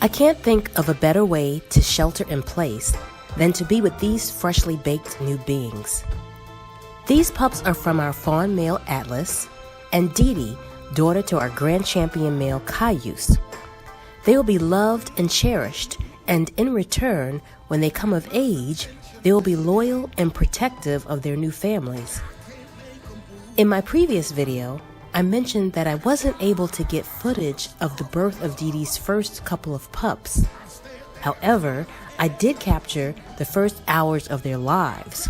I can't think of a better way to shelter in place than to be with these freshly baked new beings. These pups are from our fawn male Atlas and Dee Dee, daughter to our grand champion male Caius. They will be loved and cherished, and in return, when they come of age, they will be loyal and protective of their new families. In my previous video, I mentioned that I wasn't able to get footage of the birth of Dee Dee's first couple of pups. However, I did capture the first hours of their lives.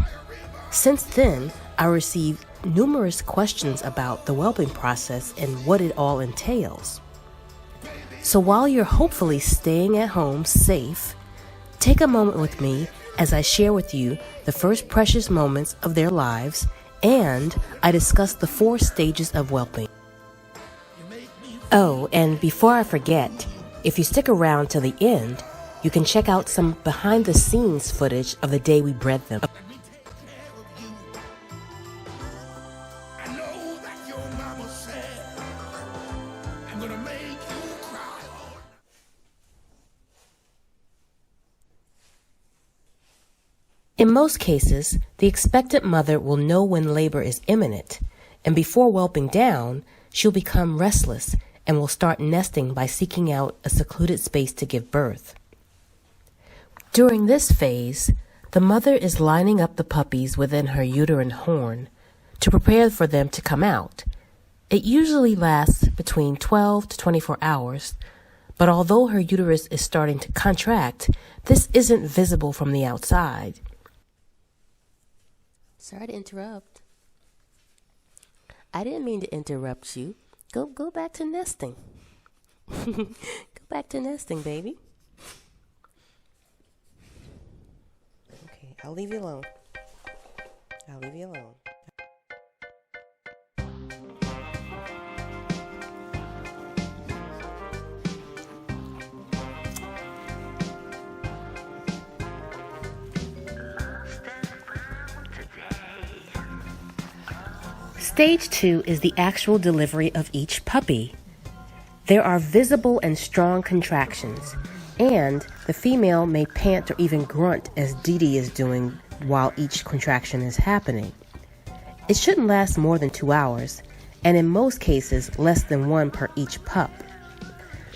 Since then, I received numerous questions about the whelping process and what it all entails. So while you're hopefully staying at home safe, take a moment with me as I share with you the first precious moments of their lives, and I discuss the 4 stages of whelping. Oh, and before I forget, if you stick around till the end, you can check out some behind-the-scenes footage of the day we bred them. In most cases, the expectant mother will know when labor is imminent, and before whelping down, she'll become restless and will start nesting by seeking out a secluded space to give birth. During this phase, the mother is lining up the puppies within her uterine horn to prepare for them to come out. It usually lasts between 12 to 24 hours, but although her uterus is starting to contract, this isn't visible from the outside. Sorry to interrupt. I didn't mean to interrupt you. Go back to nesting. Go back to nesting, baby. Okay, I'll leave you alone. I'll leave you alone. Stage 2 is the actual delivery of each puppy. There are visible and strong contractions, and the female may pant or even grunt as Dee Dee is doing while each contraction is happening. It shouldn't last more than 2 hours, and in most cases less than 1 per each pup.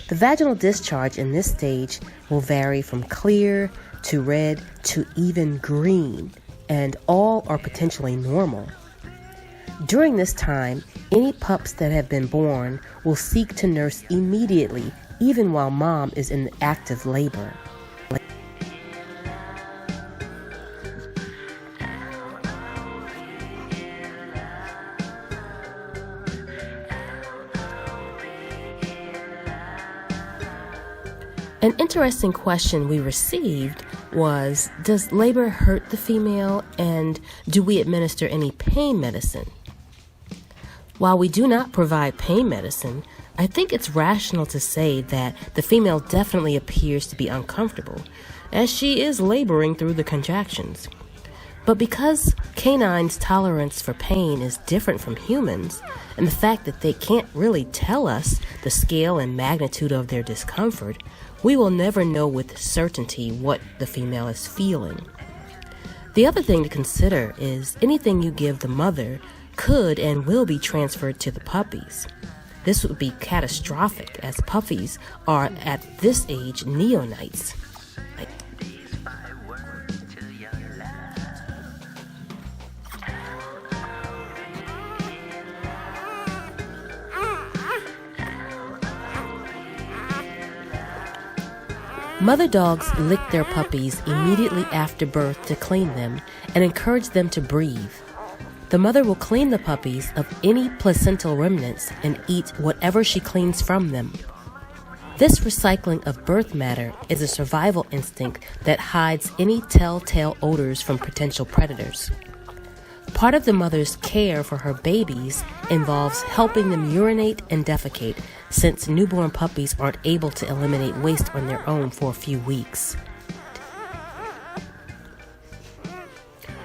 The vaginal discharge in this stage will vary from clear to red to even green, and all are potentially normal. During this time, any pups that have been born will seek to nurse immediately, even while mom is in active labor. An interesting question we received was, does labor hurt the female, and do we administer any pain medicine? While we do not provide pain medicine, I think it's rational to say that the female definitely appears to be uncomfortable, as she is laboring through the contractions. But because canines' tolerance for pain is different from humans, and the fact that they can't really tell us the scale and magnitude of their discomfort, we will never know with certainty what the female is feeling. The other thing to consider is anything you give the mother could and will be transferred to the puppies. This would be catastrophic, as puppies are at this age neonates. Mother dogs lick their puppies immediately after birth to clean them and encourage them to breathe. The mother will clean the puppies of any placental remnants and eat whatever she cleans from them. This recycling of birth matter is a survival instinct that hides any telltale odors from potential predators. Part of the mother's care for her babies involves helping them urinate and defecate, since newborn puppies aren't able to eliminate waste on their own for a few weeks.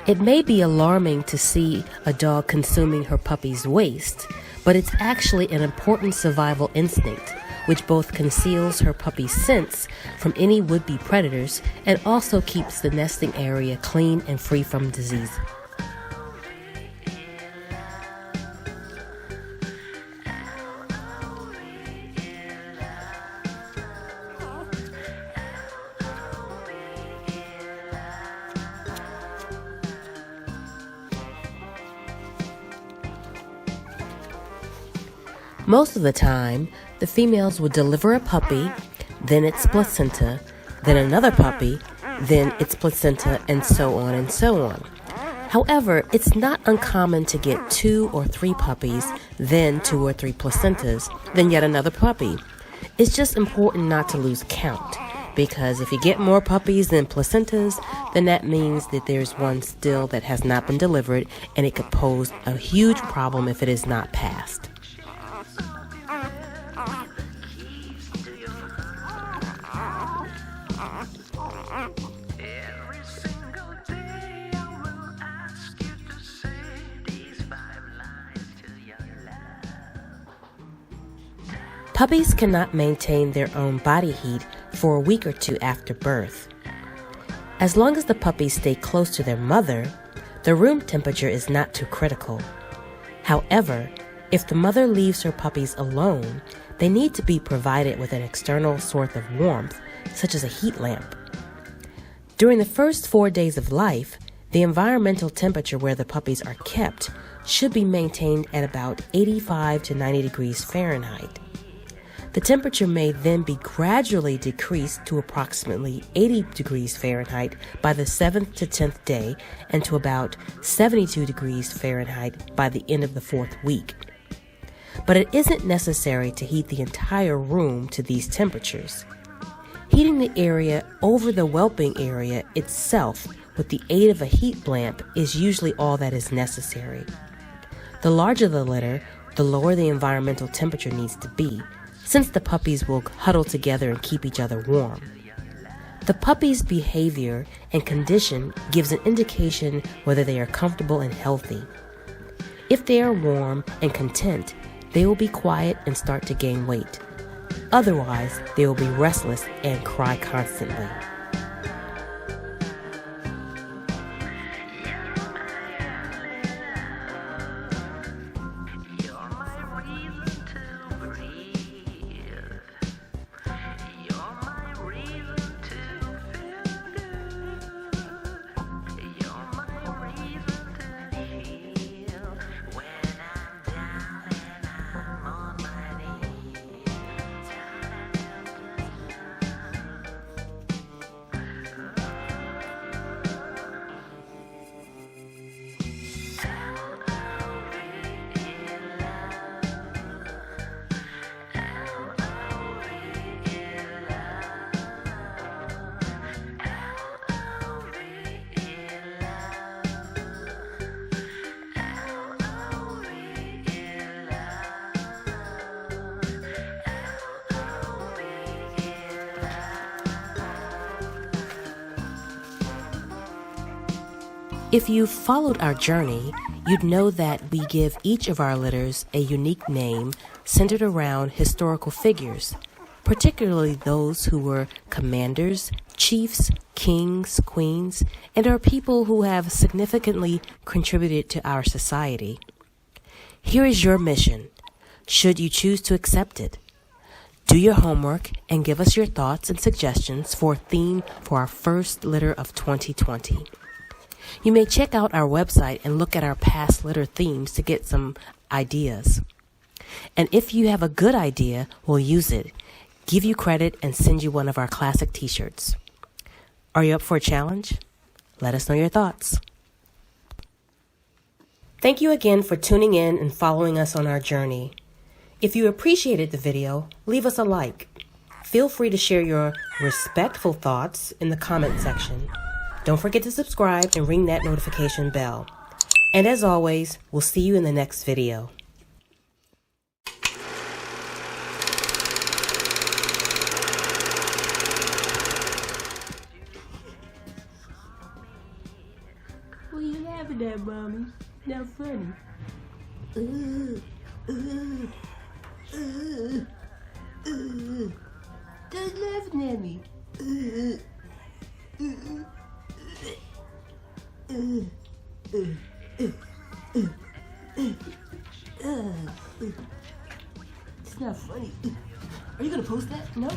It may be alarming to see a dog consuming her puppy's waste, but it's actually an important survival instinct, which both conceals her puppy's scents from any would-be predators and also keeps the nesting area clean and free from disease. Most of the time, the females will deliver a puppy, then its placenta, then another puppy, then its placenta, and so on and so on. However, it's not uncommon to get 2 or 3 puppies, then 2 or 3 placentas, then yet another puppy. It's just important not to lose count, because if you get more puppies than placentas, then that means that there's one still that has not been delivered, and it could pose a huge problem if it is not passed. Puppies cannot maintain their own body heat for a week or 2 after birth. As long as the puppies stay close to their mother, the room temperature is not too critical. However, if the mother leaves her puppies alone, they need to be provided with an external source of warmth, such as a heat lamp. During the first 4 days of life, the environmental temperature where the puppies are kept should be maintained at about 85 to 90 degrees Fahrenheit. The temperature may then be gradually decreased to approximately 80 degrees Fahrenheit by the 7th to 10th day and to about 72 degrees Fahrenheit by the end of the 4th week. But it isn't necessary to heat the entire room to these temperatures. Heating the area over the whelping area itself with the aid of a heat lamp is usually all that is necessary. The larger the litter, the lower the environmental temperature needs to be, since the puppies will huddle together and keep each other warm. The puppy's behavior and condition gives an indication whether they are comfortable and healthy. If they are warm and content, they will be quiet and start to gain weight. Otherwise, they will be restless and cry constantly. If you've followed our journey, you'd know that we give each of our litters a unique name centered around historical figures, particularly those who were commanders, chiefs, kings, queens, and are people who have significantly contributed to our society. Here is your mission, should you choose to accept it. Do your homework and give us your thoughts and suggestions for a theme for our first litter of 2020. You may check out our website and look at our past litter themes to get some ideas. And if you have a good idea, we'll use it, give you credit, and send you one of our classic t-shirts. Are you up for a challenge? Let us know your thoughts. Thank you again for tuning in and following us on our journey. If you appreciated the video, leave us a like. Feel free to share your respectful thoughts in the comment section. Don't forget to subscribe and ring that notification bell. And as always, we'll see you in the next video. What are you laughing at, Mommy? Not funny. Ooh, ooh, ooh, ooh. They're laughing at me. It's not funny. Are you gonna post that? No.